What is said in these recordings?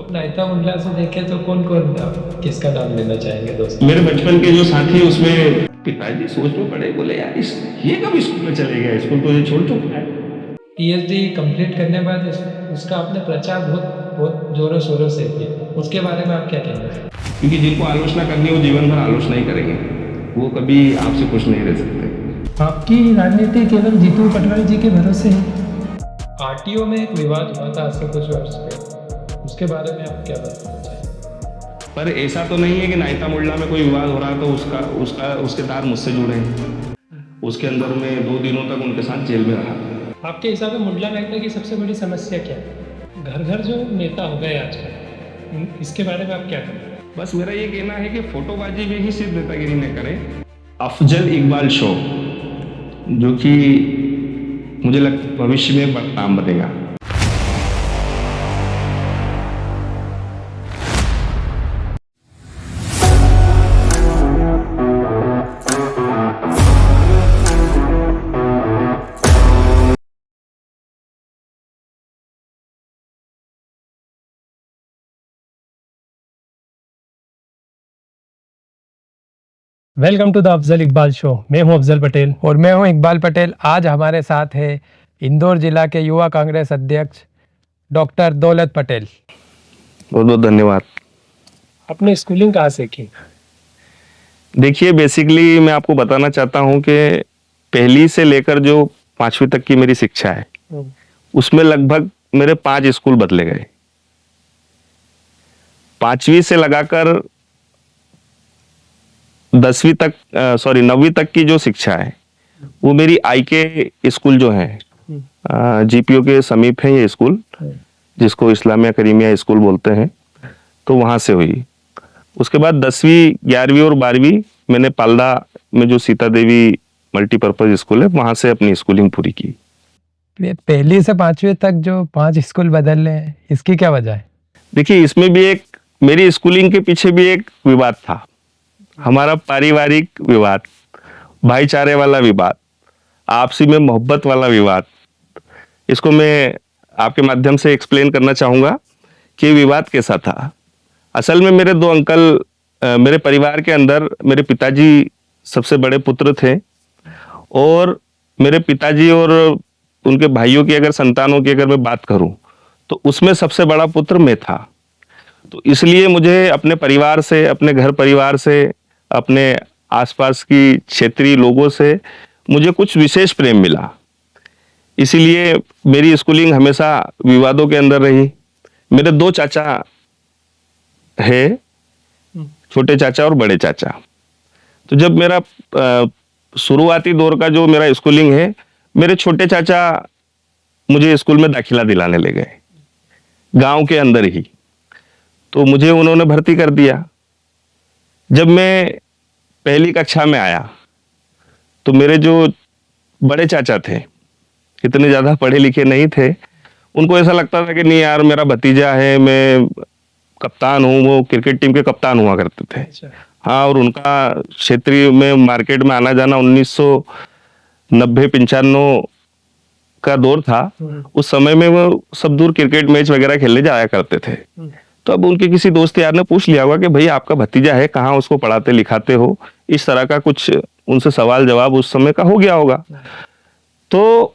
नायता मंडला से देखे तो कौन कौन किसका नाम लेना चाहेंगे दोस्त? मेरे बचपन के जो साथी उसमें पिताजी सोच में पड़े, बोले यार ये कब स्कूल में चले गए, स्कूल तो ये छोड़ चुका है। पीएचडी कंप्लीट करने के बाद उसका आपने प्रचार बहुत बहुत जोरों शोरों से किया, उसके बारे में आप क्या कहेंगे? क्योंकि जिनको आलोचना करनी है वो जीवन भर आलोचना ही करेंगे, वो कभी आपसे खुश नहीं रह सकते। आपकी राजनीति केवल जीतू पटवारी जी के भरोसे है। आरटीओ में एक विवाद हुआ था आज से कुछ वर्ष पहले, उसके बारे में आप क्या बताना चाहेंगे? पर ऐसा तो नहीं है कि नायता मुल्ला में कोई विवाद हो रहा तो उसके तार मुझसे जुड़े हैं। उसके अंदर में 2 दिनों तक उनके साथ जेल में रहा। आपके हिसाब से मुंडला नायता की सबसे बड़ी समस्या क्या है? घर घर जो नेता हो गए आजकल, इसके बारे में आप क्या कहेंगे? बस मेरा ये कहना है कि फोटोबाजी में ही सिर्फ नेतागिरी न करें। अफजल इकबाल शो, जो कि मुझे लगता है भविष्य में एक नाम बनेगा। Welcome to the Afzal Iqbal show. मैं हूं अफजल पटेल और मैं हूं इकबाल पटेल। आज हमारे साथ है इंदौर जिला के युवा कांग्रेस अध्यक्ष डॉक्टर दौलत पटेल। बहुत बहुत धन्यवाद। आपने स्कूलिंग कहाँ से की? देखिए, बेसिकली मैं आपको बताना चाहता हूं कि पहली से लेकर जो 5वीं तक की मेरी शिक्षा है उसमें लगभग मेरे 5 स्कूल बदले गए। 5वीं से लगाकर 9वीं तक की जो शिक्षा है वो मेरी आईके स्कूल जो है जीपीओ के समीप है ये स्कूल, जिसको इस्लामिया करीमिया स्कूल बोलते हैं, तो वहां से हुई। उसके बाद 10वीं 11वीं और 12वीं मैंने पाल्दा में जो सीता देवी मल्टीपर्पज स्कूल है वहां से अपनी स्कूलिंग पूरी की। पहली से 5वीं तक जो 5 स्कूल बदल रहे हैं, इसकी क्या वजह है? देखिए, इसमें भी एक मेरी स्कूलिंग के पीछे भी एक विवाद था, हमारा पारिवारिक विवाद, भाईचारे वाला विवाद, आपसी में मोहब्बत वाला विवाद। इसको मैं आपके माध्यम से एक्सप्लेन करना चाहूंगा कि विवाद कैसा था। असल में मेरे 2 अंकल, मेरे परिवार के अंदर मेरे पिताजी सबसे बड़े पुत्र थे, और मेरे पिताजी और उनके भाइयों की अगर संतानों की अगर मैं बात करूं तो उसमें सबसे बड़ा पुत्र मैं था। तो इसलिए मुझे अपने परिवार से, अपने घर परिवार से, अपने आसपास की क्षेत्रीय लोगों से मुझे कुछ विशेष प्रेम मिला। इसीलिए मेरी स्कूलिंग हमेशा विवादों के अंदर रही। मेरे 2 चाचा है, छोटे चाचा और बड़े चाचा। तो जब मेरा शुरुआती दौर का जो मेरा स्कूलिंग है, मेरे छोटे चाचा मुझे स्कूल में दाखिला दिलाने ले गए, गांव के अंदर ही। तो मुझे उन्होंने भर्ती कर दिया। जब मैं पहली कक्षा में आया तो मेरे जो बड़े चाचा थे, इतने ज़्यादा पढ़े लिखे नहीं थे, उनको ऐसा लगता था कि नहीं यार मेरा भतीजा है, मैं कप्तान हूँ। वो क्रिकेट टीम के कप्तान हुआ करते थे। हाँ, और उनका क्षेत्रीय में मार्केट में आना जाना 1990-95 का दौर था। उस समय में वो सब दूर क्रिकेट मैच वगैरह खेलने जाया करते थे। तो अब उनके किसी दोस्त यार ने पूछ लिया होगा कि भाई आपका भतीजा है, कहाँ उसको पढ़ाते लिखाते हो, इस तरह का कुछ उनसे सवाल जवाब उस समय का हो गया होगा। तो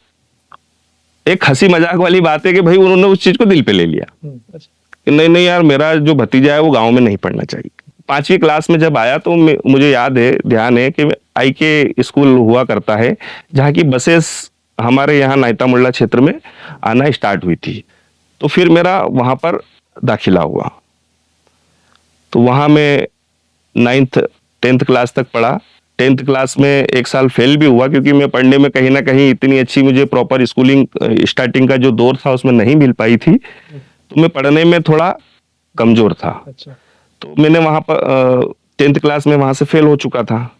एक हंसी मजाक वाली बात है कि भाई उन्होंने उस चीज को दिल पे ले लिया कि नहीं नहीं यार, मेरा जो भतीजा है वो गांव में नहीं पढ़ना चाहिए। 5वीं क्लास में जब आया तो मुझे याद है, ध्यान है कि आईके स्कूल हुआ करता है जहाँ की बसेस हमारे यहाँ नायता मुल्ला क्षेत्र में आना स्टार्ट हुई थी। तो फिर मेरा वहां पर दाखिला हुआ। तो वहां मैं 9th 10th क्लास तक पढ़ा। 10th क्लास में 1 साल फेल भी हुआ, क्योंकि मैं पढ़ने में कहीं ना कहीं इतनी अच्छी मुझे प्रॉपर स्कूलिंग स्टार्टिंग का जो दौर था उसमें नहीं मिल पाई थी। तो मैं पढ़ने में थोड़ा कमजोर था। तो मैंने वहां पर 10th क्लास में वहां से फेल हो चुका था।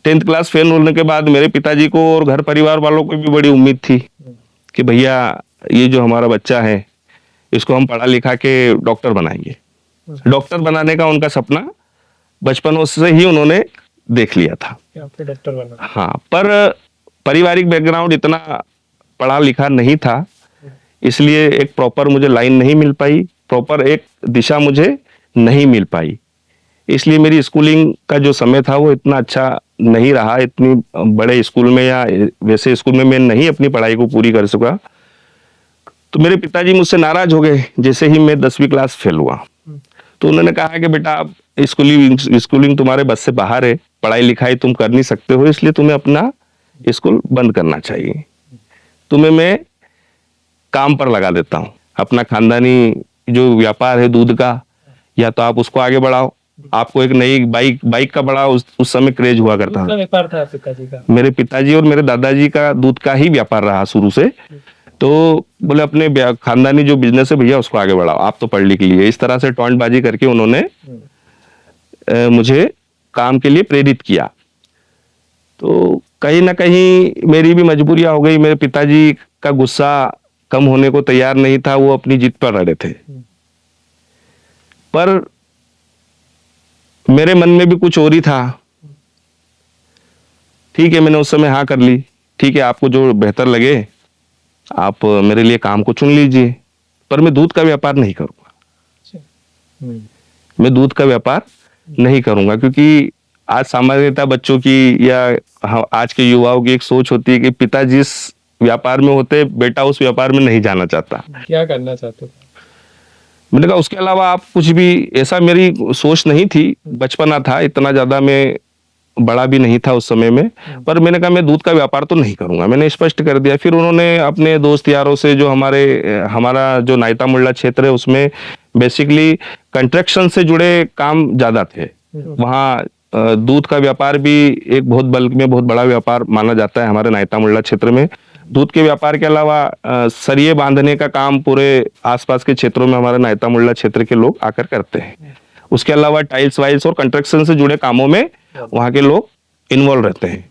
10th क्लास फेल होने के बाद मेरे पिताजी को और घर परिवार वालों को भी बड़ी उम्मीद थी कि भैया ये जो हमारा बच्चा है इसको हम पढ़ा लिखा के डॉक्टर बनाएंगे। डॉक्टर बनाने का उनका सपना बचपन से ही उन्होंने देख लिया था। डॉक्टर बना। हाँ, पर पारिवारिक बैकग्राउंड इतना पढ़ा लिखा नहीं था, इसलिए एक प्रॉपर मुझे लाइन नहीं मिल पाई, प्रॉपर एक दिशा मुझे नहीं मिल पाई, इसलिए मेरी स्कूलिंग का जो समय था वो इतना अच्छा नहीं रहा। इतनी बड़े स्कूल में या वैसे स्कूल में मैं नहीं अपनी पढ़ाई को पूरी कर सका। तो मेरे पिताजी मुझसे नाराज हो गए जैसे ही मैं 10वीं क्लास फेल हुआ। तो उन्होंने कहा कि बेटा आप स्कूलिंग तुम्हारे बस से बाहर है, पढ़ाई लिखाई तुम कर नहीं सकते हो, इसलिए तुम्हें अपना स्कूल बंद करना चाहिए। तुम्हें मैं काम पर लगा देता हूँ, अपना खानदानी जो व्यापार है दूध का, या तो आप उसको आगे बढ़ाओ। आपको एक नई बाइक का बड़ा उस समय क्रेज हुआ करता दूध का था। व्यापार था पिताजी का? मेरे पिताजी और मेरे दादाजी का दूध का ही व्यापार रहा शुरू से। तो बोले अपने खानदानी जो बिजनेस है भैया उसको आगे बढ़ाओ, आप तो पढ़ लिख लिए। इस तरह से टॉन्टबाजी करके उन्होंने मुझे काम के लिए प्रेरित किया। तो कहीं ना कहीं मेरी भी मजबूरियां हो गई। मेरे पिताजी का गुस्सा कम होने को तैयार नहीं था, वो अपनी जिद पर अड़े थे। पर मेरे मन में भी कुछ और ही था। ठीक है, मैंने उस समय हाँ कर ली। ठीक है, आपको जो बेहतर लगे आप मेरे लिए काम को चुन लीजिए, पर मैं दूध का व्यापार नहीं करूंगा। मैं दूध का व्यापार नहीं करूंगा, क्योंकि आज सामान्यतः बच्चों की या आज के युवाओं की एक सोच होती है कि पिता जिस व्यापार में होते बेटा उस व्यापार में नहीं जाना चाहता। क्या करना चाहते थे? मैंने कहा उसके अलावा आप कुछ भी, ऐसा मेरी सोच नहीं थी, बचपना था, इतना ज्यादा मैं बड़ा भी नहीं था उस समय में। पर मैंने कहा मैं दूध का व्यापार तो नहीं करूंगा, मैंने स्पष्ट कर दिया। फिर उन्होंने अपने दोस्त यारों से, जो हमारा जो नायता मुल्ला क्षेत्र है उसमें बेसिकली कंस्ट्रक्शन से जुड़े काम ज्यादा थे। वहाँ दूध का व्यापार भी एक बहुत बल्क में बहुत बड़ा व्यापार माना जाता है हमारे नायता मुल्ला क्षेत्र में। दूध के व्यापार के अलावा सरिये बांधने का काम पूरे आसपास के क्षेत्रों में हमारे नायता मुल्ला क्षेत्र के लोग आकर करते हैं। उसके अलावा टाइल्स वाइल्स और कंस्ट्रक्शन से जुड़े कामों में वहाँ के लोग इन्वॉल्व रहते हैं।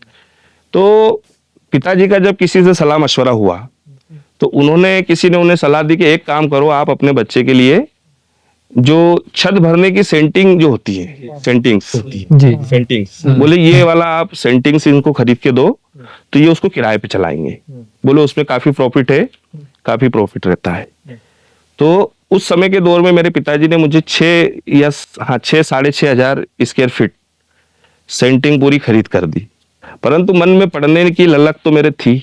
तो पिताजी का जब किसी से सलाह मशवरा हुआ तो किसी ने उन्हें सलाह दी कि एक काम करो, आप अपने बच्चे के लिए जो छत भरने की सेंटिंग जो होती है, सेंटिंग्स जी। सेंटिंग्स, बोले ये वाला आप सेंटिंग्स इनको खरीद के दो तो ये उसको किराए पे चलाएंगे। बोले उसमें काफी प्रॉफिट है, काफी प्रॉफिट रहता है। तो उस समय के दौर में मेरे पिताजी ने मुझे 6,500 स्क्वायर फीट सेंटिंग पूरी खरीद कर दी। परंतु मन में पढ़ने की ललक तो मेरे थी,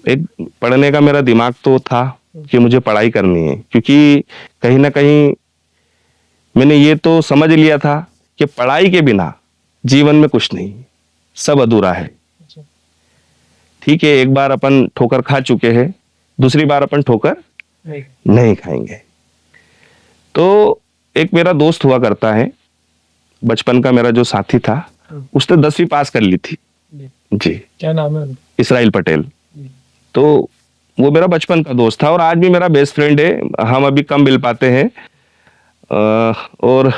एक पढ़ने का मेरा दिमाग तो था कि मुझे पढ़ाई करनी है, क्योंकि कहीं ना कहीं मैंने ये तो समझ लिया था कि पढ़ाई के बिना जीवन में कुछ नहीं, सब अधूरा है। ठीक है, एक बार अपन ठोकर खा चुके हैं, दूसरी बार अपन ठोकर नहीं खाएंगे। तो एक मेरा दोस्त हुआ करता है, बचपन का मेरा जो साथी था, उसने 10वीं पास कर ली थी। जी। क्या नाम है उनका? इसराइल पटेल। तो वो मेरा बचपन का दोस्त था और आज भी मेरा बेस्ट फ्रेंड है। हम अभी कम मिल पाते हैं और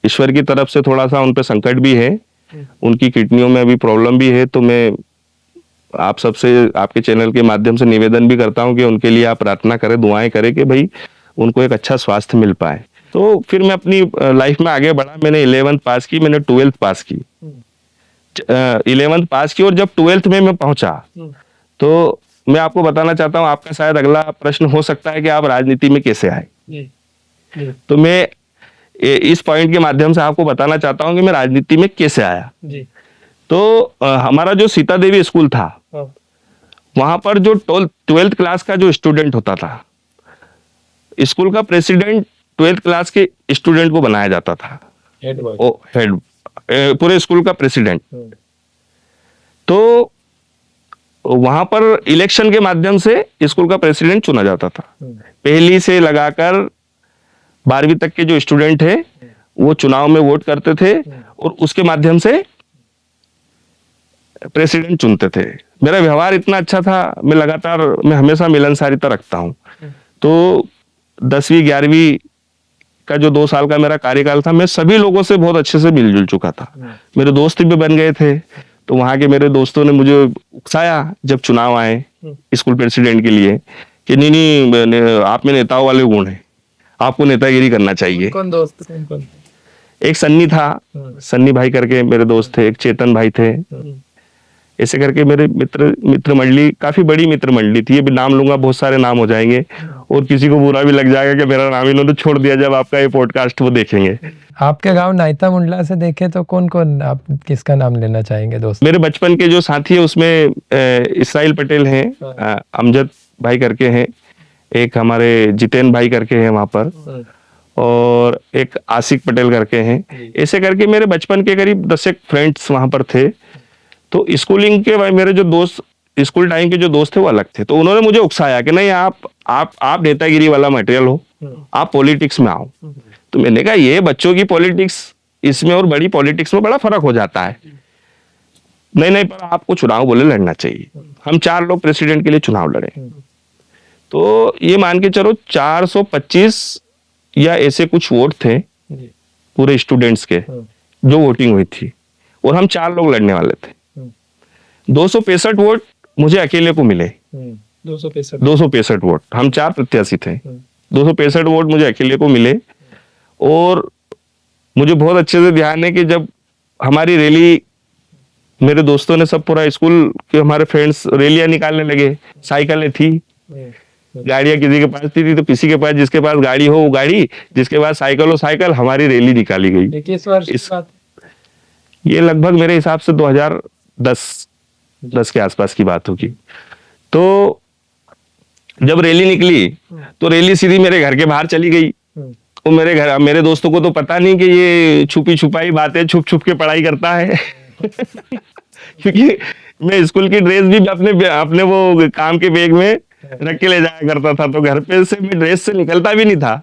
ईश्वर की तरफ से थोड़ा सा उन पे संकट भी है, उनकी किडनियों में अभी प्रॉब्लम भी है। तो मैं आप सबसे, आपके चैनल के माध्यम से निवेदन भी करता हूं कि उनके लिए आप प्रार्थना करें, दुआएं करें कि भाई उनको एक अच्छा स्वास्थ्य मिल पाए। तो फिर मैं अपनी लाइफ में आगे बढ़ा। मैंने 11th पास की, मैंने 12th पास की। 11th पास की और जब 12th में मैं पहुंचा तो मैं आपको बताना चाहता हूं, आपका शायद अगला प्रश्न हो सकता है कि आप राजनीति में कैसे आए। तो मैं इस पॉइंट के माध्यम से आपको बताना चाहता हूं कि मैं राजनीति में कैसे आया। तो हमारा जो सीता देवी स्कूल था, वहां पर जो 12th क्लास का जो स्टूडेंट होता था, स्कूल का प्रेसिडेंट 12th क्लास के स्टूडेंट को बनाया जाता था। हेड पूरे स्कूल का प्रेसिडेंट। तो वहां पर इलेक्शन के माध्यम से स्कूल का प्रेसिडेंट चुना जाता था। पहली से लगाकर 12वीं तक के जो स्टूडेंट है वो चुनाव में वोट करते थे और उसके माध्यम से प्रेसिडेंट चुनते थे। मेरा व्यवहार इतना अच्छा था, मैं हमेशा मिलनसारिता रखता हूं। तो 10वीं 11वीं का जो 2 साल का मेरा कार्यकाल था, मैं सभी लोगों से बहुत अच्छे से मिलजुल चुका था। मेरे दोस्त भी बन गए थे। तो वहां के मेरे दोस्तों ने मुझे उकसाया जब चुनाव आए स्कूल प्रेसिडेंट के लिए कि नहीं, आप में नेताओं वाले गुण हैं, आपको नेतागिरी करना चाहिए। कौन दोस्त? कौन? एक सन्नी था, सन्नी भाई करके मेरे दोस्त थे, एक चेतन भाई थे, ऐसे करके मेरे मित्र मंडली काफी बड़ी मित्र मंडली थी। अभी नाम लूंगा बहुत सारे नाम हो जाएंगे और किसी को बुरा भी लग जाएगा कि मेरा नाम इन्होंने छोड़ दिया जब आपका ये पॉडकास्ट वो देखेंगे। आपके गांव नायता मुंडला से देखे तो कौन कौन, आप किसका नाम लेना चाहेंगे दोस्त? मेरे बचपन के जो साथी है उसमें इसराइल पटेल हैं, अमजद भाई करके हैं, एक हमारे जितेन भाई करके हैं वहां पर, और एक आसिक पटेल करके हैं। ऐसे करके मेरे बचपन के करीब 10 एक फ्रेंड्स वहां पर थे। तो स्कूलिंग के भाई मेरे जो दोस्त, स्कूल टाइम के जो दोस्त थे वो अलग थे। तो उन्होंने मुझे उकसाया कि नहीं आप नेतागिरी वाला मटेरियल हो, आप पॉलिटिक्स में आओ। तो मैंने कहा ये बच्चों की पॉलिटिक्स, इसमें और बड़ी पॉलिटिक्स में बड़ा फर्क हो जाता है। नहीं पर आपको चुनाव बोले लड़ना चाहिए। हम 4 लोग प्रेसिडेंट के लिए चुनाव लड़े। तो ये मान के चलो 425 या ऐसे कुछ वोट थे पूरे स्टूडेंट्स के जो वोटिंग हुई थी, और हम 4 लोग लड़ने वाले थे। 265 वोट मुझे अकेले को मिले। 265 वोट, हम 4 प्रत्याशी थे। 265 वोट मुझे अकेले को मिले। और मुझे बहुत अच्छे से ध्यान है कि जब हमारी रैली, मेरे दोस्तों ने सब पूरा स्कूल के हमारे फ्रेंड्स रैलियां निकालने लगे। साइकिलें थी, गाड़ियां किसी के पास थी तो किसी के पास, जिसके पास गाड़ी हो वो गाड़ी, जिसके पास साइकिल हो साइकिल, हमारी रैली निकाली गई। किस वर्ष की बात? ये लगभग मेरे हिसाब से 2010 के आसपास की बात होगी। तो जब रैली निकली तो रैली सीधी मेरे घर के बाहर चली गई। वो मेरे दोस्तों को तो पता नहीं कि ये छुपी छुपाई बातें छुप छुप के पढ़ाई करता है क्योंकि मैं स्कूल की ड्रेस भी अपने वो काम के बैग में रख के ले जाया करता था। तो घर पे से मैं ड्रेस से निकलता भी नहीं था।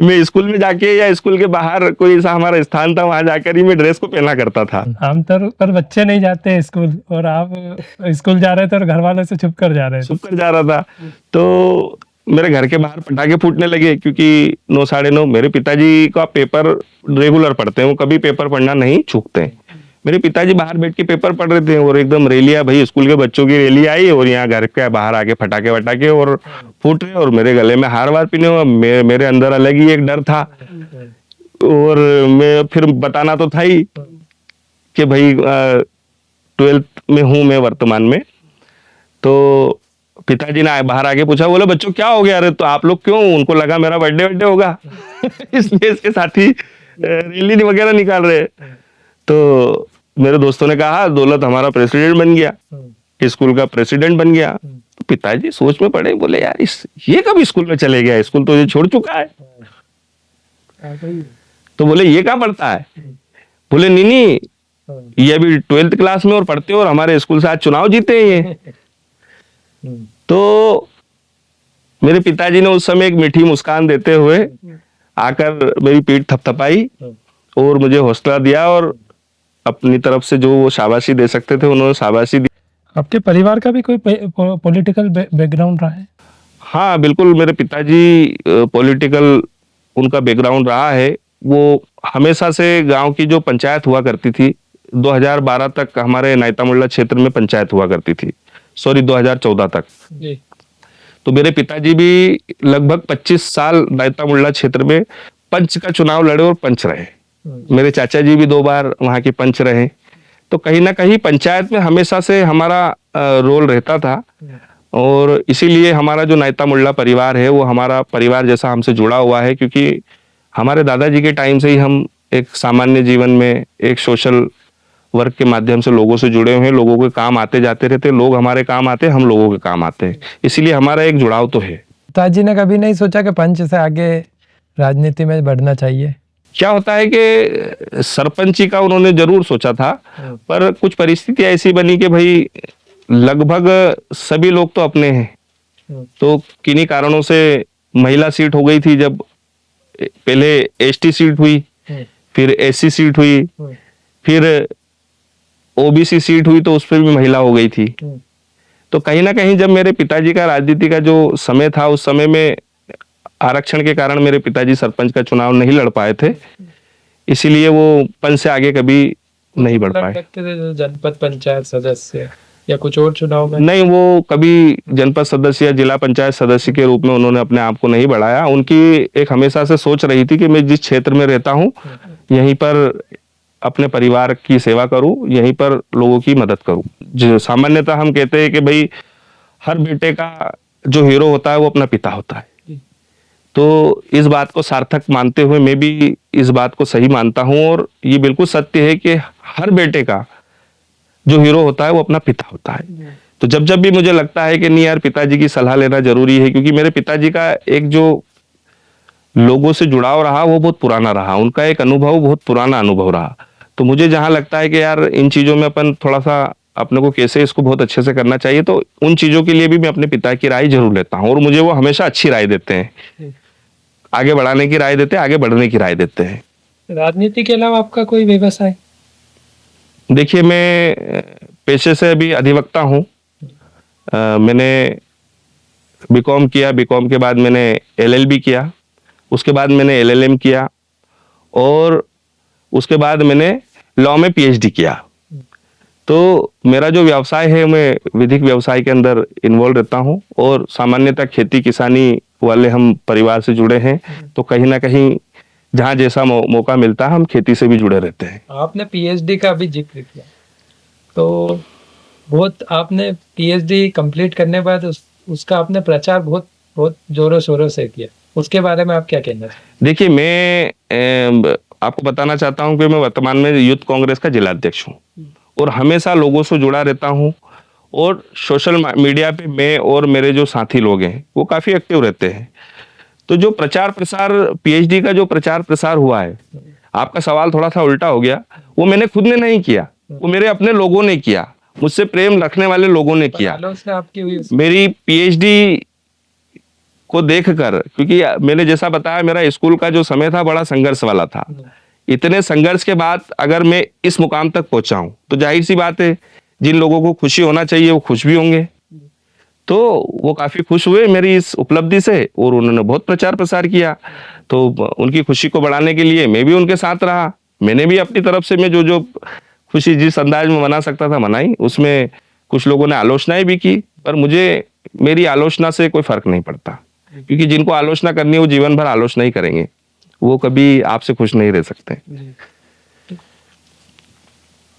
मैं स्कूल में जाके या स्कूल के बाहर कोई ऐसा हमारा स्थान था वहां जाकर ही मैं ड्रेस को पहना करता था। आमतौर पर बच्चे नहीं जाते स्कूल, और आप स्कूल जा रहे थे और घर वालों से छुप कर जा रहे थे। छुप कर जा रहा था। तो मेरे घर के बाहर पटाखे फूटने लगे क्योंकि 9 साढ़े 9 मेरे पिताजी का पेपर रेगुलर पढ़ते हैं, वो कभी पेपर पढ़ना नहीं चूकते। मेरे पिताजी बाहर बैठ के पेपर पढ़ रहे थे और एकदम रैलियां, भाई स्कूल के बच्चों की रैली आई और यहाँ घर के बाहर आके फटाके वटाके और फूट रहे और मेरे गले में हार वार पीने हुआ। मेरे अंदर अलग ही एक डर था। और मैं फिर बताना तो था ही कि भाई 12th में हूं मैं वर्तमान में। तो पिताजी ने बाहर आके पूछा, बोले बच्चों क्या हो गया? अरे तो आप लोग क्यों? उनको लगा मेरा बर्थडे होगा इसलिए इसके साथी रैली वगैरह निकाल रहे। तो मेरे दोस्तों ने कहा दौलत हमारा प्रेसिडेंट बन गया, स्कूल का प्रेसिडेंट बन गया। तो पिताजी सोच में पड़े, बोले यार ये कब स्कूल में चले गया? स्कूल तो ये छोड़ चुका है। तो बोले ये कहाँ पढ़ता है? बोले नहीं ये अभी 12th क्लास में और पढ़ते हो और हमारे स्कूल से आज चुनाव जीते हैं ये। तो मेरे पिताजी ने उस समय एक मीठी मुस्कान देते हुए आकर मेरी पीठ थपथपाई और मुझे हौसला दिया और अपनी तरफ से जो वो शाबाशी दे सकते थे उन्होंने शाबाशी दी। आपके परिवार का भी कोई पॉलिटिकल बैकग्राउंड रहा है? हाँ बिल्कुल, मेरे पिताजी पॉलिटिकल उनका बैकग्राउंड रहा है। वो हमेशा से गांव की जो पंचायत हुआ करती थी, 2012 तक हमारे नायता मुंडला क्षेत्र में पंचायत हुआ करती थी, 2014 तक जी। तो मेरे पिताजी भी लगभग 25 साल नायता मुंडला क्षेत्र में पंच का चुनाव लड़े और पंच रहे। मेरे चाचा जी भी 2 बार वहां के पंच रहे। तो कहीं ना कहीं पंचायत में हमेशा से हमारा रोल रहता था और इसीलिए हमारा जो नायता मुंडला परिवार है वो हमारा परिवार जैसा हमसे जुड़ा हुआ है, क्योंकि हमारे दादाजी के टाइम से ही हम एक सामान्य जीवन में एक सोशल वर्क के माध्यम से लोगों से जुड़े हुए हैं। लोगों के काम आते जाते रहते, लोग हमारे काम आते, हम लोगों के काम आते हैं, इसीलिए हमारा एक जुड़ाव तो है। पिताजी ने कभी नहीं सोचा कि पंच से आगे राजनीति में बढ़ना चाहिए? क्या होता है कि सरपंची का उन्होंने जरूर सोचा था, पर कुछ परिस्थितियां ऐसी बनी कि भाई लगभग सभी लोग तो अपने हैं, तो किन्हीं कारणों से महिला सीट हो गई थी। जब पहले एसटी सीट हुई, फिर एससी सीट हुई, फिर ओबीसी सीट हुई तो उस पर भी महिला हो गई थी। तो कहीं ना कहीं जब मेरे पिताजी का राजनीति का जो समय था उस समय में आरक्षण के कारण मेरे पिताजी सरपंच का चुनाव नहीं लड़ पाए थे, इसीलिए वो पंच से आगे कभी नहीं बढ़ पाए। जनपद पंचायत सदस्य या कुछ और चुनाव में? नहीं, वो कभी जनपद सदस्य या जिला पंचायत सदस्य के रूप में उन्होंने अपने आप को नहीं बढ़ाया। उनकी एक हमेशा से सोच रही थी कि मैं जिस क्षेत्र में रहता हूँ यहीं पर अपने परिवार की सेवा करूं, यहीं पर लोगों की मदद करूं। जो सामान्यतः हम कहते हैं कि भाई हर बेटे का जो हीरो होता है वो अपना पिता होता है, तो इस बात को सार्थक मानते हुए मैं भी इस बात को सही मानता हूं, और ये बिल्कुल सत्य है कि हर बेटे का जो हीरो होता है वो अपना पिता होता है। तो जब जब भी मुझे लगता है कि नहीं यार, पिताजी की सलाह लेना जरूरी है, क्योंकि मेरे पिताजी का एक जो लोगों से जुड़ाव रहा वो बहुत पुराना रहा, उनका एक अनुभव बहुत पुराना अनुभव रहा। तो मुझे जहां लगता है कि यार इन चीजों में अपन थोड़ा सा अपने को कैसे इसको बहुत अच्छे से करना चाहिए, तो उन चीजों के लिए भी मैं अपने पिता की राय जरूर लेता हूँ, और मुझे वो हमेशा अच्छी राय देते हैं, आगे बढ़ाने की राय देते हैं, आगे बढ़ने की राय देते हैं। राजनीति के अलावा आपका कोई व्यवसाय? देखिए, मैं पेशे से अभी अधिवक्ता हूँ। मैंने बीकॉम किया, बीकॉम के बाद मैंने एलएलबी किया, उसके बाद मैंने एलएलएम किया, और उसके बाद मैंने लॉ में पीएचडी किया। तो मेरा जो व्यवसाय है, मैं विधिक व्यवसाय के अंदर इन्वॉल्व रहता हूँ, और सामान्यतः खेती किसानी वाले हम परिवार से जुड़े हैं, तो कहीं ना कहीं जहाँ जैसा मौका मिलता है हम खेती से भी जुड़े रहते हैं। आपने पीएचडी का भी जिक्र किया, तो बहुत आपने पीएचडी कंप्लीट करने के बाद उसका आपने प्रचार बहुत बहुत जोरों शोरों से किया, उसके बारे में आप क्या कहना चाहेंगे? देखिए, मैं आपको बताना चाहता हूं कि मैं वर्तमान में यूथ कांग्रेस का जिला अध्यक्ष हूं, और हमेशा लोगों से जुड़ा रहता हूं, और सोशल मीडिया पे मैं और मेरे जो साथी लोग हैं वो काफी एक्टिव रहते हैं। तो जो प्रचार प्रसार, पीएचडी का जो प्रचार प्रसार हुआ है, आपका सवाल थोड़ा सा उल्टा हो गया, वो मैंने खुद ने नहीं किया, वो मेरे अपने लोगों ने किया, मुझसे प्रेम रखने वाले लोगों ने किया। आलोचना आपकी हुई उसमें? मेरी पीएचडी को देखकर, क्योंकि मैंने जैसा बताया मेरा स्कूल का जो समय था बड़ा संघर्ष वाला था, इतने संघर्ष के बाद अगर मैं इस मुकाम तक पहुंचा हूं, तो जाहिर सी बात है जिन लोगों को खुशी होना चाहिए वो खुश भी होंगे। तो वो काफी खुश हुए मेरी इस उपलब्धि से, और उन्होंने बहुत प्रचार प्रसार किया। तो उनकी खुशी को बढ़ाने के लिए मैं भी उनके साथ रहा, मैंने भी अपनी तरफ से मैं जो जो खुशी जिस अंदाज में मना सकता था मनाई। उसमें कुछ लोगों ने आलोचनाएं भी की, पर मुझे मेरी आलोचना से कोई फर्क नहीं पड़ता, क्योंकि जिनको आलोचना करनी है वो जीवन भर आलोचना ही करेंगे, वो कभी आपसे खुश नहीं रह सकते।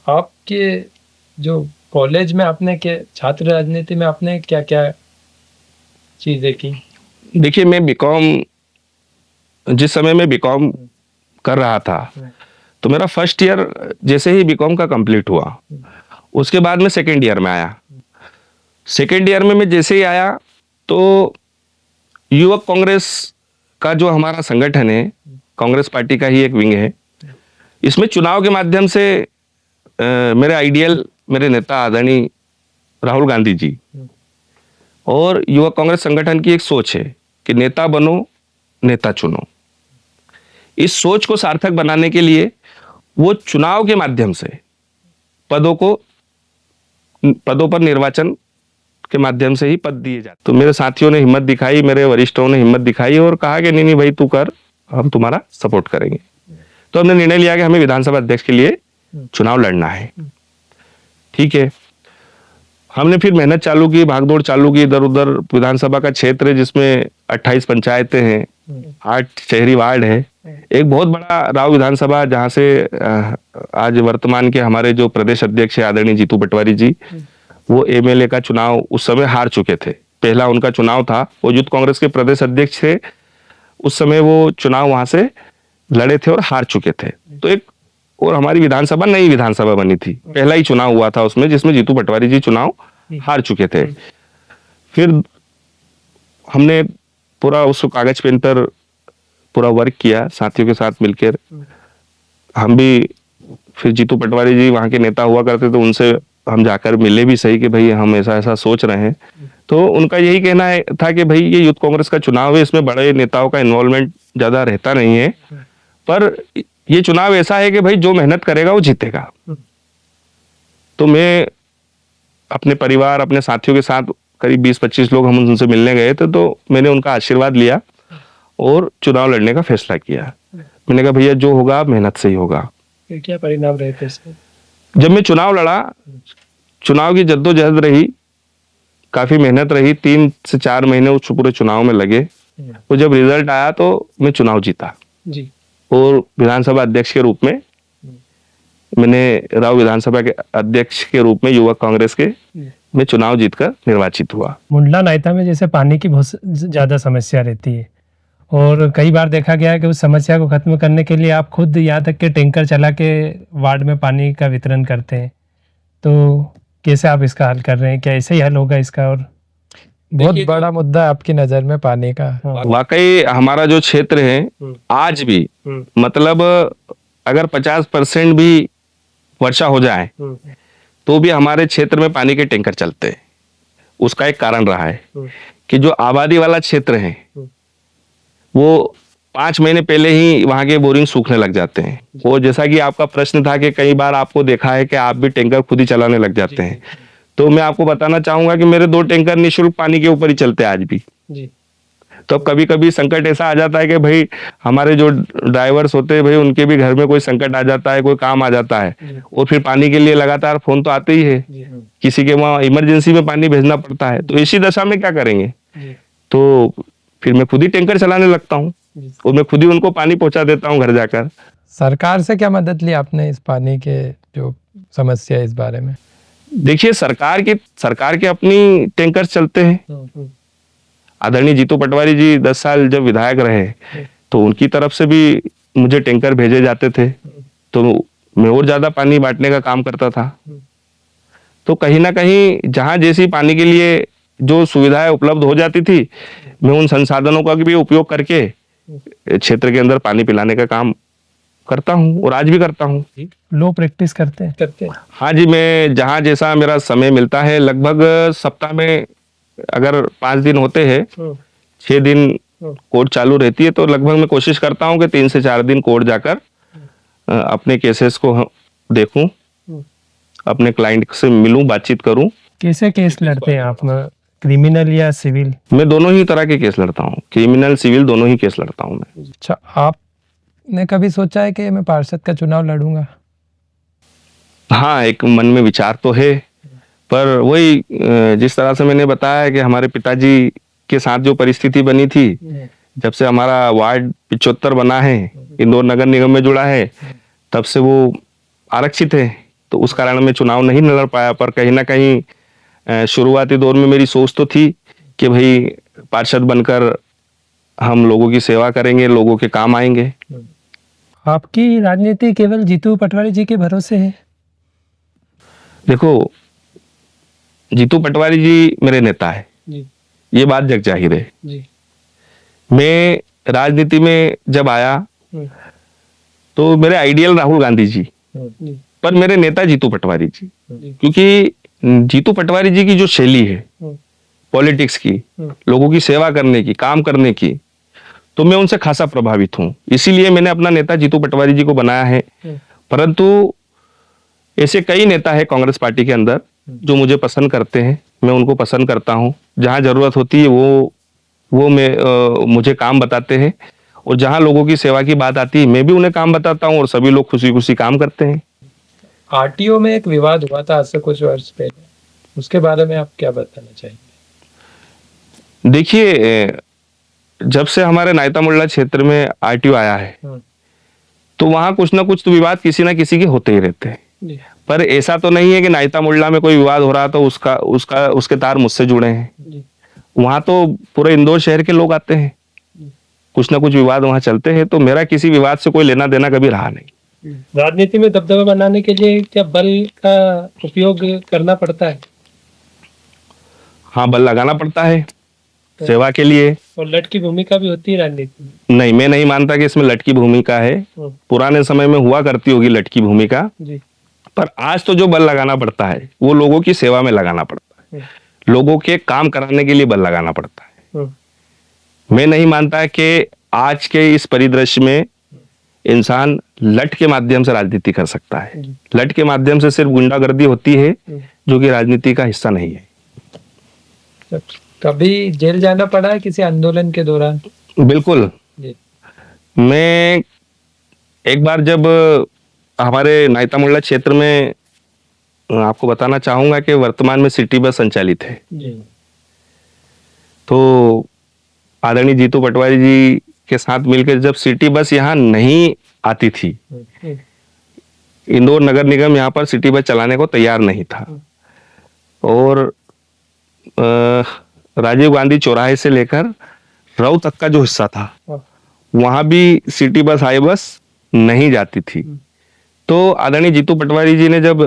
आपके जो कॉलेज में आपने के छात्र राजनीति में आपने क्या क्या चीजें की? देखिए, मैं बीकॉम, जिस समय मैं बीकॉम कर रहा था, तो मेरा फर्स्ट ईयर जैसे ही बीकॉम का कंप्लीट हुआ, उसके बाद मैं सेकेंड ईयर में आया। सेकेंड ईयर में मैं जैसे ही आया, तो युवक कांग्रेस का जो हमारा संगठन है, कांग्रेस पार्टी का ही एक विंग है, इसमें चुनाव के माध्यम से मेरे आइडियल, मेरे नेता आदरणीय राहुल गांधी जी और युवक कांग्रेस संगठन की एक सोच है कि नेता बनो, नेता चुनो। इस सोच को सार्थक बनाने के लिए वो चुनाव के माध्यम से पदों पर निर्वाचन के माध्यम से ही पद दिए जाते। तो मेरे साथियों ने हिम्मत दिखाई, मेरे वरिष्ठों ने हिम्मत दिखाई और कहा कि नहीं भाई तू कर, हम तुम्हारा सपोर्ट करेंगे। तो हमने निर्णय लिया कि हमें विधानसभा अध्यक्ष के लिए चुनाव लड़ना है। ठीक है, हमने फिर मेहनत चालू की, भागदौड़ चालू की। इधर उधर विधानसभा का क्षेत्र है जिसमें 28 पंचायतें हैं, 8 शहरी वार्ड है, एक बहुत बड़ा राव विधानसभा, जहां से आज वर्तमान के हमारे जो प्रदेश अध्यक्ष है आदरणीय जीतू पटवारी जी, वो एमएलए का चुनाव उस समय हार चुके थे। पहला उनका चुनाव था, वो यूथ कांग्रेस के प्रदेश अध्यक्ष थे, उस समय वो चुनाव वहां से लड़े थे और हार चुके थे। तो एक और हमारी विधानसभा नई विधानसभा बनी थी, पहला ही चुनाव हुआ था उसमें, जिसमें जीतू पटवारी जी चुनाव हार चुके थे। फिर हमने पूरा उस कागज पेन पर पूरा वर्क किया साथियों के साथ मिलकर। हम भी, फिर जीतू पटवारी जी वहां के नेता हुआ करते, तो उनसे हम जाकर मिले भी सही कि भाई हम ऐसा ऐसा सोच रहे हैं। तो उनका यही कहना है था कि भाई ये यूथ कांग्रेस का चुनाव है, इसमें बड़े नेताओं का इन्वॉल्वमेंट ज्यादा रहता नहीं है, पर ये चुनाव ऐसा है कि भाई जो मेहनत करेगा वो जीतेगा। तो मैं अपने परिवार, अपने साथियों के साथ करीब 20-25 लोग हम उनसे मिलने गए थे। तो मैंने उनका आशीर्वाद लिया और चुनाव लड़ने का फैसला किया। मैंने कहा भैया जो होगा मेहनत से ही होगा। फिर क्या परिणाम रहे थे इसके? जब मैं चुनाव लड़ा, चुनाव की जद्दोजहद रही, काफी मेहनत रही, 3 से 4 महीने उस पूरे चुनाव में लगे। तो जब रिजल्ट आया तो मैं चुनाव जीता जी। और विधानसभा अध्यक्ष के रूप में मैंने राव विधानसभा के अध्यक्ष के रूप में युवक कांग्रेस के में चुनाव जीतकर निर्वाचित हुआ। मुंडला नायता में जैसे पानी की बहुत ज़्यादा समस्या रहती है और कई बार देखा गया है कि उस समस्या को खत्म करने के लिए आप खुद यहाँ तक के टैंकर चला के वार्ड में पानी का वितरण करते हैं, तो कैसे आप इसका हल कर रहे हैं? क्या ऐसे ही हल होगा इसका? और बहुत बड़ा मुद्दा है आपकी नज़र में पानी का। वाकई हमारा जो क्षेत्र है आज भी मतलब अगर 50% भी वर्षा हो जाए तो भी हमारे क्षेत्र में पानी के टैंकर चलते हैं। उसका एक कारण रहा है कि जो आबादी वाला क्षेत्र है वो 5 महीने पहले ही वहां के बोरिंग सूखने लग जाते हैं। वो जैसा कि आपका प्रश्न था कि कई बार आपको देखा है कि आप भी टैंकर खुद ही चलाने लग जाते हैं, तो मैं आपको बताना चाहूंगा कि मेरे 2 टैंकर निःशुल्क पानी के ऊपर ही चलते हैं आज भी। तो कभी कभी संकट ऐसा आ जाता है कि भाई हमारे जो ड्राइवर्स होते हैं भाई उनके भी घर में कोई संकट आ जाता है, कोई काम आ जाता है और फिर पानी के लिए लगातार फोन तो आते ही है, किसी के वहाँ इमरजेंसी में पानी भेजना पड़ता है। तो इसी दशा में क्या करेंगे, तो फिर मैं खुद ही टैंकर चलाने लगता हूँ और मैं खुद ही उनको पानी पहुंचा देता हूँ घर जाकर। सरकार से क्या मदद ली आपने इस पानी के जो समस्या है इस बारे में? देखिए सरकार के अपनी टैंकर चलते हैं। आदरणीय जीतू पटवारी जी 10 साल जब विधायक रहे तो उनकी तरफ से भी मुझे टैंकर भेजे जाते थे, तो मैं और ज्यादा पानी बांटने का काम करता था। तो कहीं ना कहीं जहां जैसी पानी के लिए जो सुविधाएं उपलब्ध हो जाती थी मैं उन संसाधनों का भी उपयोग करके क्षेत्र के अंदर पानी पिलाने का काम करता हूं और आज भी करता हूं। लो प्रैक्टिस करते हैं। हाँ जी, मैं जहां जैसा मेरा समय मिलता है, लगभग सप्ताह में अगर 5 दिन होते हैं, 6 दिन कोर्ट चालू रहती है, तो लगभग मैं कोशिश करता हूं कि 3 से 4 दिन कोर्ट जाकर अपने केसेस को देखूं, अपने क्लाइंट से मिलूं, बातचीत करूं। कैसे केस लड़ते हैं आप, क्रिमिनल या सिविल? मैं दोनों ही तरह के केस लड़ता हूं, क्रिमिनल सिविल दोनों ही केस लड़ता हूं मैं। अच्छा, आपने कभी सोचा है कि मैं पार्षद का चुनाव लड़ूंगा? हाँ, एक मन में विचार तो है, पर वही जिस तरह से मैंने बताया कि हमारे पिताजी के साथ जो परिस्थिति बनी थी, जब से हमारा वार्ड 75 बना है, इंदौर नगर निगम में जुड़ा है, तब से वो आरक्षित है, तो उस कारण मैं चुनाव नहीं लड़ पाया। पर कहीं ना कहीं शुरुआती दौर में मेरी सोच तो थी कि भाई पार्षद बनकर हम लोगों की सेवा करेंगे, लोगों के काम आएंगे। आपकी राजनीति केवल जीतू पटवारी जी के भरोसे है? देखो, जीतू पटवारी जी मेरे नेता है, ये बात जग जाहिर है। मैं राजनीति में जब आया तो मेरे आइडियल राहुल गांधी जी, पर मेरे नेता जीतू पटवारी जी, क्योंकि जीतू पटवारी जी की जो शैली है पॉलिटिक्स की, लोगों की सेवा करने की, काम करने की, तो मैं उनसे खासा प्रभावित हूं। इसीलिए मैंने अपना नेता जीतू पटवारी जी को बनाया है। परंतु ऐसे कई नेता है कांग्रेस पार्टी के अंदर जो मुझे पसंद करते हैं, मैं उनको पसंद करता हूं। जहां जरूरत होती है वो मुझे काम बताते हैं, और जहां लोगों की सेवा की बात आती है मैं भी उन्हें काम बताता हूं, और सभी लोग खुशी खुशी काम करते हैं। आरटीओ में एक विवाद हुआ था आज से कुछ वर्ष पहले, उसके बारे में आप क्या बताना चाहेंगे? देखिए, जब से हमारे नायता मुल्ला क्षेत्र में आरटीओ आया है तो वहां कुछ ना कुछ तो विवाद किसी ना किसी के होते ही रहते हैं। पर ऐसा तो नहीं है कि नायता मुल्ला में कोई विवाद हो रहा तो उसके तार मुझसे जुड़े हैं। वहां तो पूरे इंदौर शहर के लोग आते हैं, कुछ ना कुछ विवाद वहां चलते हैं, तो मेरा किसी विवाद से कोई लेना देना कभी रहा नहीं। राजनीति में दबदबा बनाने के लिए क्या बल का उपयोग करना पड़ता है? हाँ, बल लगाना पड़ता है सेवा के लिए। और लट की भूमिका भी होती है राजनीति में? नहीं, मैं नहीं मानता कि इसमें लट की भूमिका है। पुराने समय में हुआ करती होगी लट की भूमिका, पर आज तो जो बल लगाना पड़ता है वो लोगों की सेवा में लगाना पड़ता है, लोगों के काम कराने के लिए बल लगाना पड़ता है। मैं नहीं मानता कि आज के इस परिदृश्य में इंसान लट के माध्यम से राजनीति कर सकता है। लट के माध्यम से सिर्फ गुंडागर्दी होती है, जो कि राजनीति का हिस्सा नहीं है। कभी जेल जाना पड़ा है किसी आंदोलन के दौरान? बिल्कुल। मैं एक बार जब हमारे नायता मुल्ला क्षेत्र में, आपको बताना चाहूंगा कि वर्तमान में सिटी बस संचालित है, तो आदरणीय जीतू पटवारी जी के साथ मिलकर जब सिटी बस यहाँ नहीं आती थी इंदौर नगर निगम यहाँ पर सिटी बस चलाने को तैयार नहीं था। और राजीव गांधी चौराहे से लेकर राउ तक का जो हिस्सा था वहां भी सिटी बस हाई बस नहीं जाती थी। तो आदरणीय जीतू पटवारी जी ने जब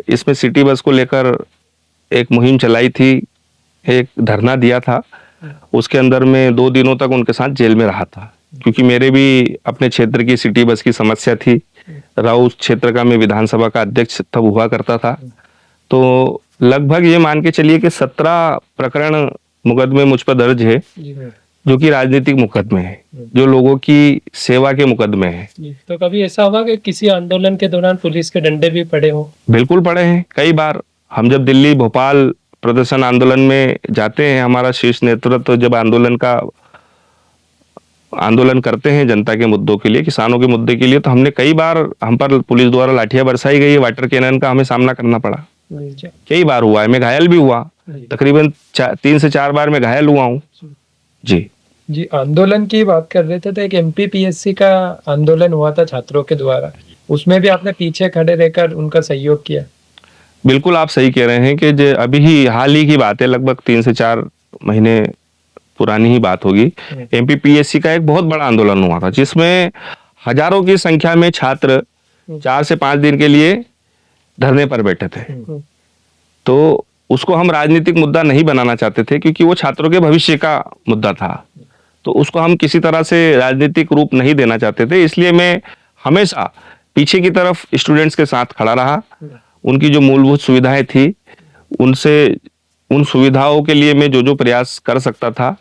इसमें सिटी बस को लेकर एक मुहिम चलाई थी, एक धरना दिया था, उसके अंदर में 2 दिनों तक उनके साथ जेल में रहा था, क्योंकि मेरे भी अपने क्षेत्र की सिटी बस की समस्या थी। राउत क्षेत्र का मैं विधानसभा का अध्यक्ष तब हुआ करता था। तो लगभग ये मान के चलिए कि 17 प्रकरण मुकदमे मुझ पर दर्ज है, जो कि राजनीतिक मुकदमे हैं, जो लोगों की सेवा के मुकदमे हैं। तो कभी ऐसा हुआ कि किसी आंदोलन के दौरान पुलिस के डंडे भी पड़े हो? बिल्कुल पड़े हैं, कई बार। हम जब दिल्ली भोपाल प्रदर्शन आंदोलन में जाते हैं, हमारा शीर्ष नेतृत्व जब आंदोलन करते हैं जनता के मुद्दों के लिए, किसानों के मुद्दे के लिए, तो हमने कई बार, हम पर पुलिस द्वारा लाठियां बरसाई गई है, वाटर कैनन का हमें सामना करना पड़ा। कई बार हुआ है, मैं घायल भी हुआ, तकरीबन 3 से 4 बार मैं घायल हुआ हूँ। जी आंदोलन की बात कर रहे थे, तो एक MPPSC का आंदोलन हुआ था छात्रों के द्वारा, उसमें भी आपने पीछे खड़े रहकर उनका सहयोग किया। बिल्कुल, आप सही कह रहे हैं कि अभी ही हाल ही की बात है, लगभग 3 से 4 महीने पुरानी ही बात होगी। MPPSC का एक बहुत बड़ा आंदोलन हुआ था, जिसमें हजारों की संख्या में छात्र 4 से 5 दिन के लिए धरने पर बैठे थे। तो उसको हम राजनीतिक मुद्दा नहीं बनाना चाहते थे, क्योंकि वो छात्रों के भविष्य का मुद्दा था। तो उसको हम किसी तरह से राजनीतिक रूप नहीं देना चाहते थे, इसलिए मैं हमेशा पीछे की तरफ स्टूडेंट्स के साथ खड़ा रहा। उनकी जो मूलभूत सुविधाएं थी, उन सुविधाओं के लिए मैं जो प्रयास कर सकता था,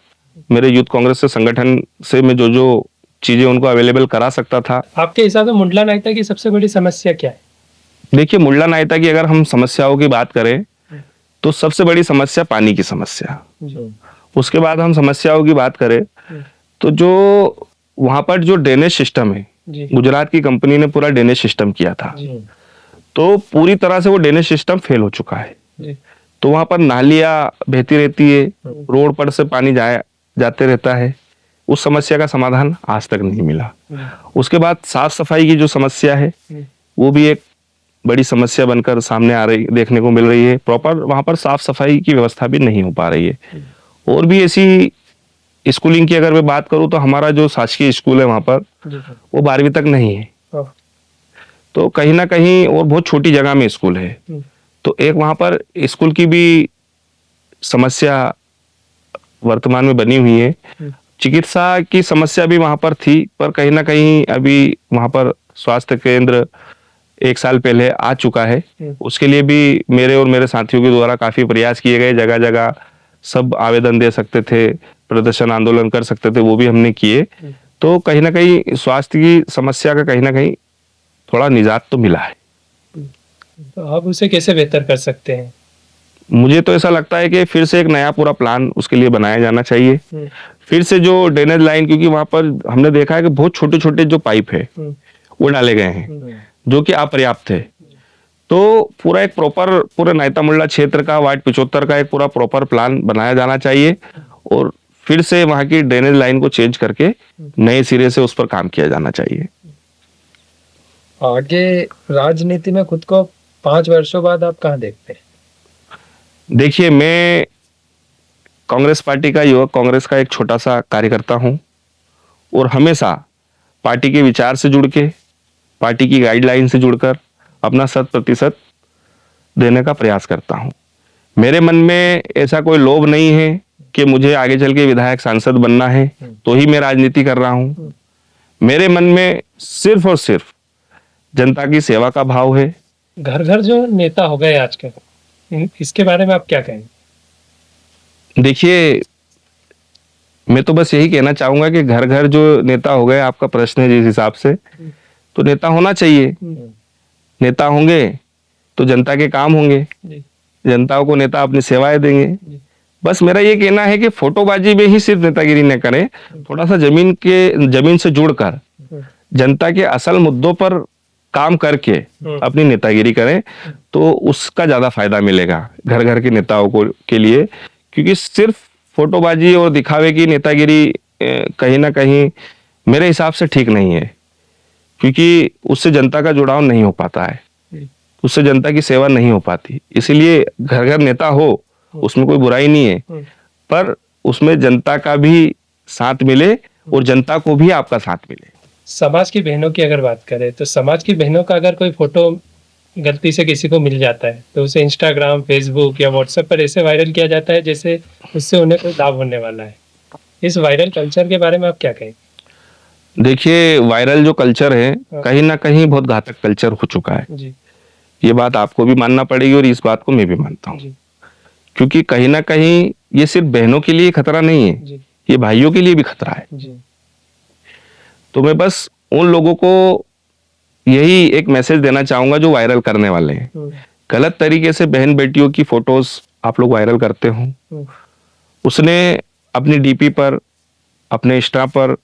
मेरे यूथ कांग्रेस से संगठन से मैं जो चीजें उनको अवेलेबल करा सकता था। आपके हिसाब से मुंडला नायता की सबसे बड़ी समस्या क्या है? देखिए, मुंडला नायता की अगर हम समस्याओं की बात करें तो सबसे बड़ी समस्या पानी की समस्या। उसके बाद हम समस्याओं की बात करें तो जो वहां पर जो ड्रेनेज सिस्टम है, गुजरात की कंपनी ने पूरा ड्रेनेज सिस्टम किया था, तो पूरी तरह से वो ड्रेनेज सिस्टम फेल हो चुका है। तो वहां पर नालियां बहती रहती है, रोड पर से पानी जाते रहता है। उस समस्या का समाधान आज तक नहीं मिला। उसके बाद साफ सफाई की जो समस्या है, वो भी एक बड़ी समस्या बनकर सामने आ रही, देखने को मिल रही है। प्रॉपर वहां पर साफ सफाई की व्यवस्था भी नहीं हो पा रही है। और भी ऐसी स्कूलिंग की अगर मैं बात करूं तो हमारा जो शासकीय स्कूल है वहां पर, वो 12वीं तक नहीं है। तो कहीं ना कहीं, और बहुत छोटी जगह में स्कूल है, तो एक वहां पर स्कूल की भी समस्या वर्तमान में बनी हुई है। चिकित्सा की समस्या भी वहां पर थी, पर कहीं ना कहीं अभी वहां पर स्वास्थ्य केंद्र 1 साल पहले आ चुका है। उसके लिए भी मेरे और मेरे साथियों के द्वारा काफी प्रयास किए गए। जगह जगह सब आवेदन दे सकते थे, प्रदर्शन आंदोलन कर सकते थे, वो भी हमने किए। तो कहीं ना कहीं स्वास्थ्य की समस्या का कहीं ना कहीं थोड़ा निजात तो मिला है। तो आप उसे कैसे बेहतर कर सकते हैं? मुझे तो ऐसा लगता है कि फिर से एक नया पूरा प्लान उसके लिए बनाया जाना चाहिए। फिर से जो ड्रेनेज लाइन, क्योंकि वहां पर हमने देखा है कि बहुत छोटे छोटे जो पाइप है वो डाले गए हैं, जो कि अपर्याप्त है। तो पूरा एक प्रॉपर, पूरे नायता मुंडला क्षेत्र का, वार्ड 75 का एक पूरा प्रॉपर प्लान बनाया जाना चाहिए, और फिर से वहां की ड्रेनेज लाइन को चेंज करके नए सिरे से उस पर काम किया जाना चाहिए। आगे राजनीति में खुद को 5 वर्षों बाद आप कहाँ देखते हैं? देखिए, मैं कांग्रेस पार्टी का, युवक कांग्रेस का एक छोटा सा कार्यकर्ता हूं, और हमेशा पार्टी के विचार से जुड़ के, पार्टी की गाइडलाइन से जुड़कर अपना 100% देने का प्रयास करता हूं। मेरे मन में ऐसा कोई लोभ नहीं है कि मुझे आगे चल के विधायक सांसद बनना है तो ही मैं राजनीति कर रहा हूं। मेरे मन में सिर्फ और सिर्फ जनता की सेवा का भाव है। घर घर जो नेता हो गए आजकल, इसके बारे में आप क्या कहेंगे? देखिए, मैं तो बस यही कहना चाहूंगा कि घर घर जो नेता हो गए, आपका प्रश्न है जिस हिसाब से, तो नेता होना चाहिए। नेता होंगे तो जनता के काम होंगे, जनता को नेता अपनी सेवाएं देंगे। बस मेरा ये कहना है कि फोटोबाजी में ही सिर्फ नेतागिरी न करें, थोड़ा सा जमीन से जुड़कर जनता के असल मुद्दों पर काम करके अपनी नेतागिरी करें, तो उसका ज्यादा फायदा मिलेगा घर घर के नेताओं को के लिए। क्योंकि सिर्फ फोटोबाजी और दिखावे की नेतागिरी कहीं ना कहीं मेरे हिसाब से ठीक नहीं है। क्योंकि उससे जनता का जुड़ाव नहीं हो पाता है, उससे जनता की सेवा नहीं हो पाती। इसीलिए घर घर नेता हो, उसमें कोई बुराई नहीं है, पर उसमें जनता का भी साथ मिले और जनता को भी आपका साथ मिले। समाज की बहनों की अगर बात करें तो समाज की बहनों का अगर कोई फोटो गलती से किसी को मिल जाता है तो उसे इंस्टाग्राम, फेसबुक या व्हाट्सएप पर ऐसे वायरल किया जाता है जैसे उससे उन्हें कोई लाभ होने वाला है। इस वायरल कल्चर के बारे में आप क्या कहें? देखिए, वायरल जो कल्चर है कहीं ना कहीं बहुत घातक कल्चर हो चुका है। जी ये बात आपको भी मानना पड़ेगी और इस बात को मैं भी मानता हूँ, जी क्योंकि कहीं ना कहीं ये सिर्फ बहनों के लिए खतरा नहीं है, जी ये भाइयों के लिए भी खतरा है। जी तो मैं बस उन लोगों को यही एक मैसेज देना चाहूंगा जो वायरल करने वाले हैं। गलत तरीके से बहन बेटियों की फोटोज आप लोग वायरल करते हो, उसने अपनी डीपी पर, अपने इंस्टा पर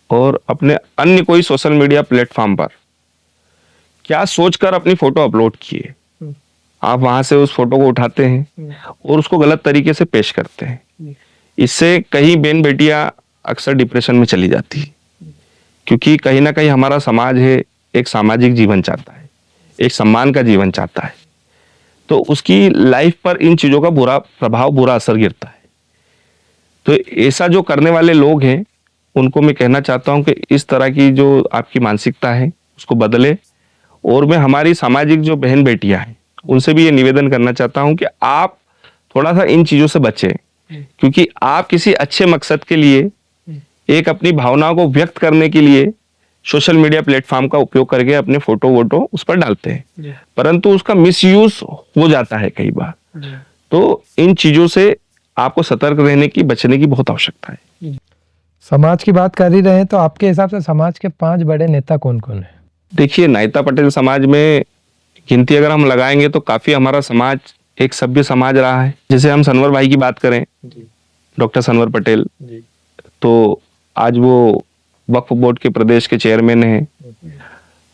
और अपने अन्य कोई सोशल मीडिया प्लेटफॉर्म पर क्या सोचकर अपनी फोटो अपलोड किए, आप वहां से उस फोटो को उठाते हैं और उसको गलत तरीके से पेश करते हैं। इससे कई बहन बेटियां अक्सर डिप्रेशन में चली जाती है, क्योंकि कहीं ना कहीं हमारा समाज है, एक सामाजिक जीवन चाहता है, एक सम्मान का जीवन चाहता है, तो उसकी लाइफ पर इन चीजों का बुरा प्रभाव, बुरा असर गिरता है। तो ऐसा जो करने वाले लोग हैं उनको मैं कहना चाहता हूं कि इस तरह की जो आपकी मानसिकता है उसको बदले। और मैं हमारी सामाजिक जो बहन बेटियां हैं उनसे भी ये निवेदन करना चाहता हूं कि आप थोड़ा सा इन चीजों से बचें, क्योंकि आप किसी अच्छे मकसद के लिए, एक अपनी भावनाओं को व्यक्त करने के लिए सोशल मीडिया प्लेटफॉर्म का उपयोग करके अपने फोटो वोटो उस पर डालते हैं, परंतु उसका मिसयूज हो जाता है कई बार। तो इन चीजों से आपको सतर्क रहने की, बचने की बहुत आवश्यकता है। समाज की बात कर ही रहे हैं तो आपके हिसाब से समाज के 5 बड़े नेता कौन कौन हैं? देखिए, नायता पटेल समाज में गिनती अगर हम लगाएंगे तो काफी हमारा समाज एक सभ्य समाज रहा है। जैसे हम सनवर भाई की बात करें, डॉक्टर सनवर पटेल, तो आज वो वक्फ बोर्ड के प्रदेश के चेयरमैन हैं।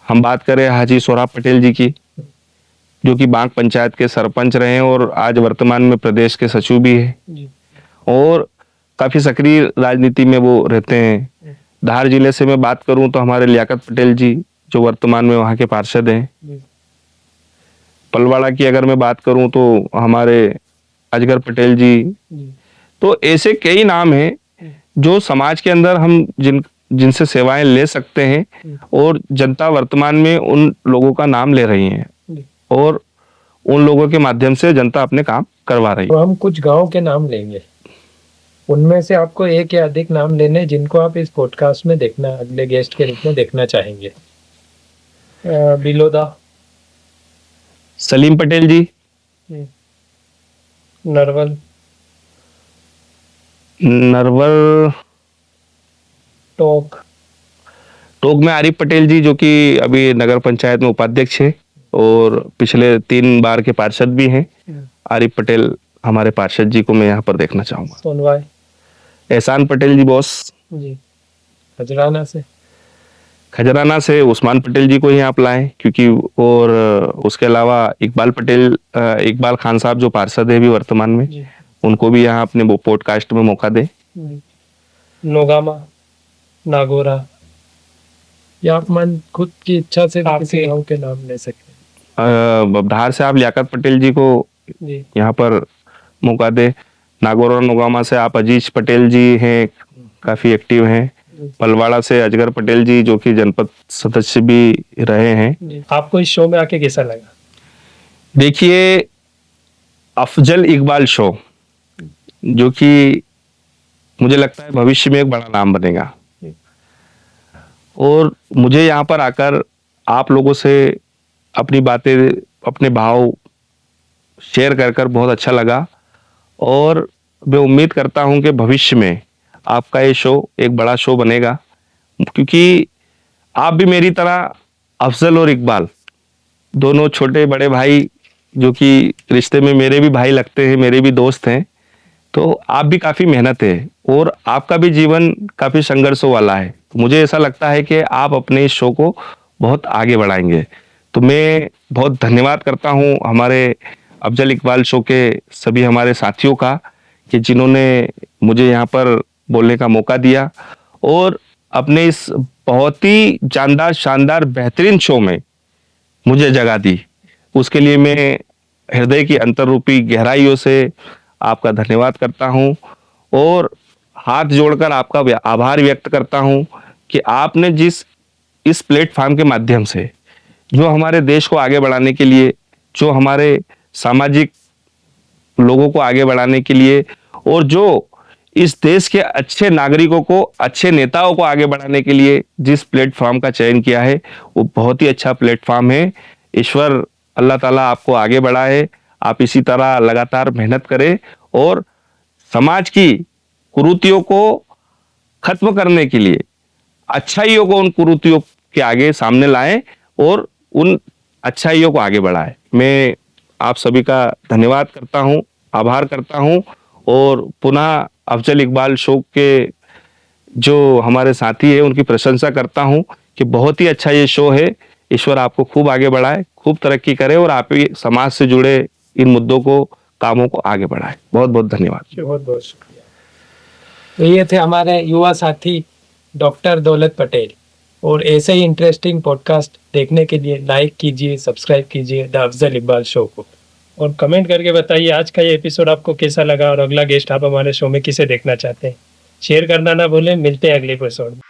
हम बात करें हाजी सोहराब पटेल जी की, जो कि बांक पंचायत के सरपंच रहे हैं और आज वर्तमान में प्रदेश के सचिव भी है और काफी सक्रिय राजनीति में वो रहते हैं। धार जिले से मैं बात करूं तो हमारे लियाकत पटेल जी, जो वर्तमान में वहां के पार्षद हैं। पलवाड़ा की अगर मैं बात करूं तो हमारे अजगर पटेल जी। तो ऐसे कई नाम हैं जो समाज के अंदर हम जिनसे सेवाएं ले सकते हैं और जनता वर्तमान में उन लोगों का नाम ले रही है और उन लोगों के माध्यम से जनता अपने काम करवा रही है। तो हम कुछ गांव के नाम लेंगे, उनमें से आपको एक या अधिक नाम लेने जिनको आप इस पॉडकास्ट में देखना, अगले गेस्ट के रूप में देखना चाहेंगे। बिलोदा, सलीम पटेल जी, नरवल, टोक में आरिफ पटेल जी, जो कि अभी नगर पंचायत में उपाध्यक्ष है और पिछले 3 बार के पार्षद भी हैं। आरिफ पटेल हमारे पार्षद जी को मैं यहाँ पर देखना चाहूंगा। सोनवाई, एहसान पटेल जी बॉस जी। खजराना से उस्मान पटेल जी को ही आप लाएं, क्योंकि और उसके अलावा इकबाल खान साहब जो पार्षद है भी वर्तमान में, उनको भी यहाँ अपने पॉडकास्ट में मौका दें। नोगामा, नागोरा, या आप मन खुद की इच्छा से किसी गांव के नाम ले सकते हैं। धार से आप लियाकत पटेल जी को यहाँ पर मौका दे। नागौर और नोगामा से आप अजीज पटेल जी हैं, काफी एक्टिव हैं। पलवाड़ा से अजगर पटेल जी, जो कि जनपद सदस्य भी रहे हैं। आपको इस शो में आके कैसा लगा? देखिए, अफजल इकबाल शो, जो कि मुझे लगता है भविष्य में एक बड़ा नाम बनेगा और मुझे यहाँ पर आकर आप लोगों से अपनी बातें, अपने भाव शेयर कर बहुत अच्छा लगा और मैं उम्मीद करता हूं कि भविष्य में आपका ये शो एक बड़ा शो बनेगा, क्योंकि आप भी मेरी तरह अफजल और इकबाल दोनों छोटे बड़े भाई, जो कि रिश्ते में मेरे भी भाई लगते हैं, मेरे भी दोस्त हैं। तो आप भी काफ़ी मेहनत है और आपका भी जीवन काफ़ी संघर्षों वाला है। तो मुझे ऐसा लगता है कि आप अपने इस शो को बहुत आगे बढ़ाएंगे। तो मैं बहुत धन्यवाद करता हूं हमारे अफजल इकबाल शो के सभी हमारे साथियों का, कि जिन्होंने मुझे यहाँ पर बोलने का मौका दिया और अपने इस बहुत ही जानदार शानदार बेहतरीन शो में मुझे जगह दी। उसके लिए मैं हृदय की अंतर्रूपी गहराइयों से आपका धन्यवाद करता हूं और हाथ जोड़कर आपका आभार व्यक्त करता हूं कि आपने जिस इस प्लेटफॉर्म के माध्यम से जो हमारे देश को आगे बढ़ाने के लिए, जो हमारे सामाजिक लोगों को आगे बढ़ाने के लिए और जो इस देश के अच्छे नागरिकों को, अच्छे नेताओं को आगे बढ़ाने के लिए जिस प्लेटफॉर्म का चयन किया है वो बहुत ही अच्छा प्लेटफॉर्म है। ईश्वर अल्लाह ताला आपको आगे बढ़ाए, आप इसी तरह लगातार मेहनत करें और समाज की कुरीतियों को खत्म करने के लिए अच्छाइयों को उन कुरीतियों के आगे सामने लाएं और उन अच्छाइयों को आगे बढ़ाएं। मैं आप सभी का धन्यवाद करता हूं, आभार करता हूं और पुनः अफजल इकबाल शो के जो हमारे साथी है उनकी प्रशंसा करता हूं कि बहुत ही अच्छा ये शो है। ईश्वर आपको खूब आगे बढ़ाए, खूब तरक्की करे और आप भी समाज से जुड़े इन मुद्दों को, कामों को आगे बढ़ाए। बहुत बहुत धन्यवाद। बहुत बहुत शुक्रिया। तो ये थे हमारे युवा साथी डॉक्टर दौलत पटेल, और ऐसे ही इंटरेस्टिंग पॉडकास्ट देखने के लिए लाइक कीजिए, सब्सक्राइब कीजिए द अफजल इकबाल शो को, और कमेंट करके बताइए आज का ये एपिसोड आपको कैसा लगा और अगला गेस्ट आप हमारे शो में किसे देखना चाहते हैं। शेयर करना ना भूलें। मिलते हैं अगले एपिसोड में।